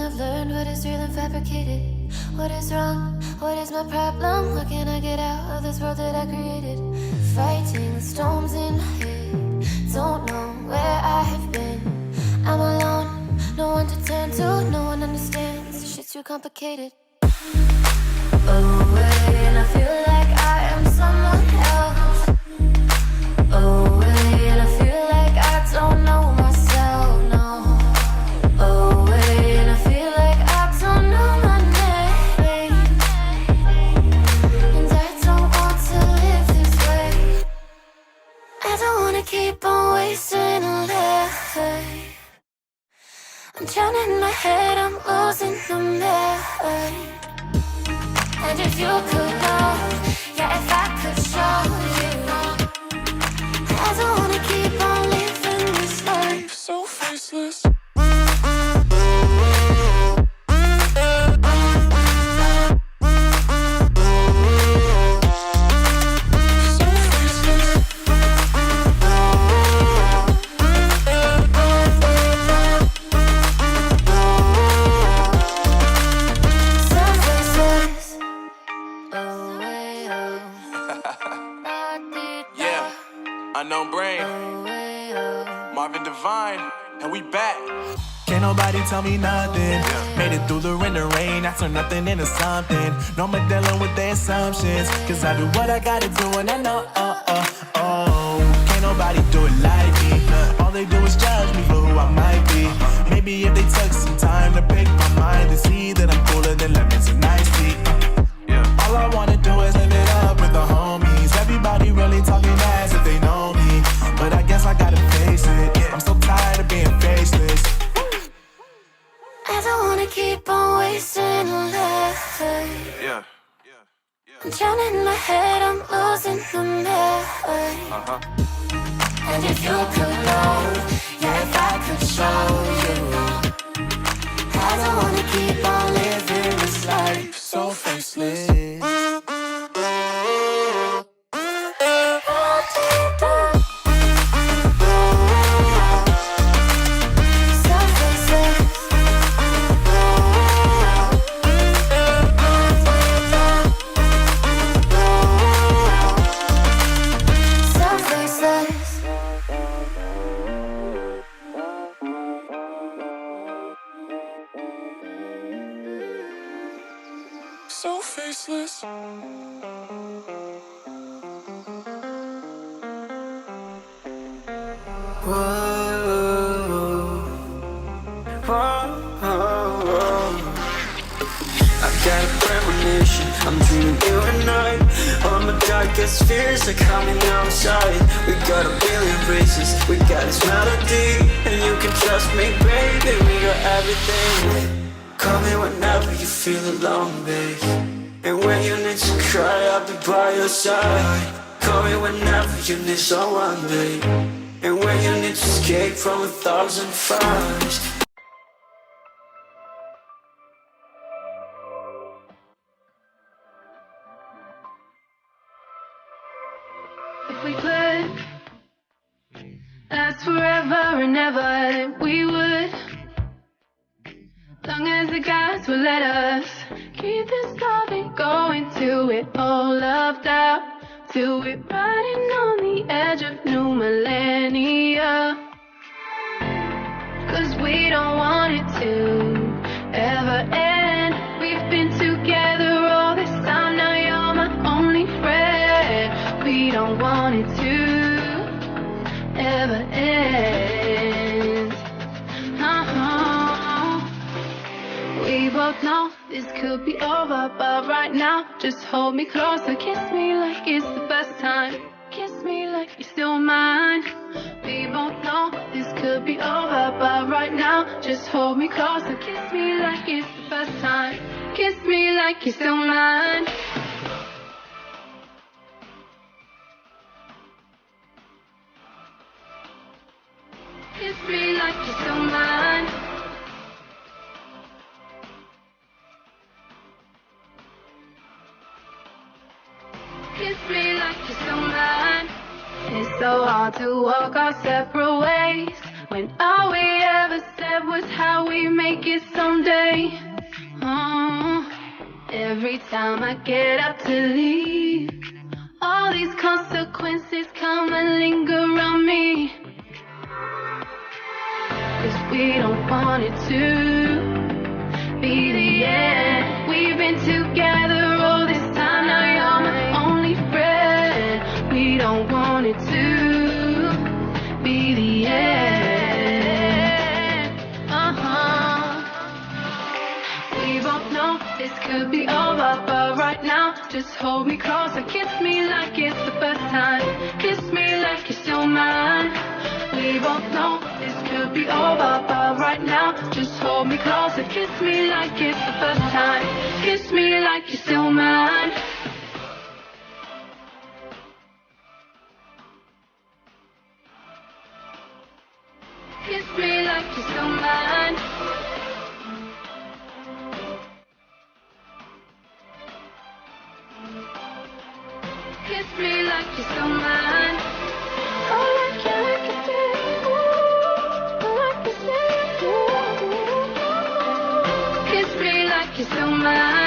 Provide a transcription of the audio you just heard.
I've learned what is real and fabricated. What is wrong? What is my problem? How can I get out of this world that I created? Fighting the storms in my head. Don't know where I have been. I'm alone, no one to turn to. No one understands, this shit's too complicated. Away, and I feel like I am someone else. Away, and I feel like I don't know myself, no. Away, and I feel like I don't know my name. And I don't want to live this way. I don't wanna keep on wasting a life. I'm drowning in my head, I'm losing the mind. And if you could know, yeah, if I could show you, I don't wanna keep on living this life so faceless. Unknown Brain, Marvin Divine, and we back. Can't nobody tell me nothing. Made it through the rain, I turned nothing into something. No more dealing with the assumptions, cause I do what I gotta do and I know, can't nobody do it like me. All they do is judge me for who I might be. Maybe if they took some time to pick my mind and see that I'm cooler than lemons and iced tea. All I wanna do is live it up with the homies. Everybody really talking as if they know me, but I guess I gotta face it. I'm so tired of being faceless. I don't wanna keep on wasting a life. I'm drowning in my head, I'm losing the mind. And if you could know, yeah, if I could show you, I don't wanna keep on living this life so faceless. So faceless. I've got a premonition, I'm dreaming you at night. All my darkest fears are coming outside. We got a billion races, we got this melody, and you can trust me, baby, we got everything. Call me whenever you feel alone, babe. And when you need to cry, I'll be by your side. Call me whenever you need someone, babe. And when you need to escape from 1,000 fires. If we could last forever and ever, then we would. Long as the gods will let us keep this loving going till we're all loved out, till we're riding on the edge of new millennia. Cause we don't want it to ever end. We've been together all this time, now you're my only friend. We don't want it to ever end. We both know this could be over, but right now, just hold me closer. Kiss me like it's the first time. Kiss me like you're still mine. We both know this could be over, but right now, just hold me closer. Kiss me like it's the first time. Kiss me like you're still mine. Kiss me like you're still mine. Kiss me like you're still mine. It's so hard to walk our separate ways. when all we ever said was how we make it someday. Every time I get up to leave, all these consequences come and linger on me. 'Cause we don't want it to be the end. We've been together all this time, now you're my only friend. We don't want it to be the end. We both know this could be over, but right now, just hold me close and kiss me like it's the first time. Kiss me like you're still mine. We both know this could be over, but right now, just hold me close and kiss me like it's the first time. Kiss me like you're still mine. Kiss me like you're still mine. Kiss me like you're still mine. Oh, like you do. Like you say you do. Kiss me like you're still mine.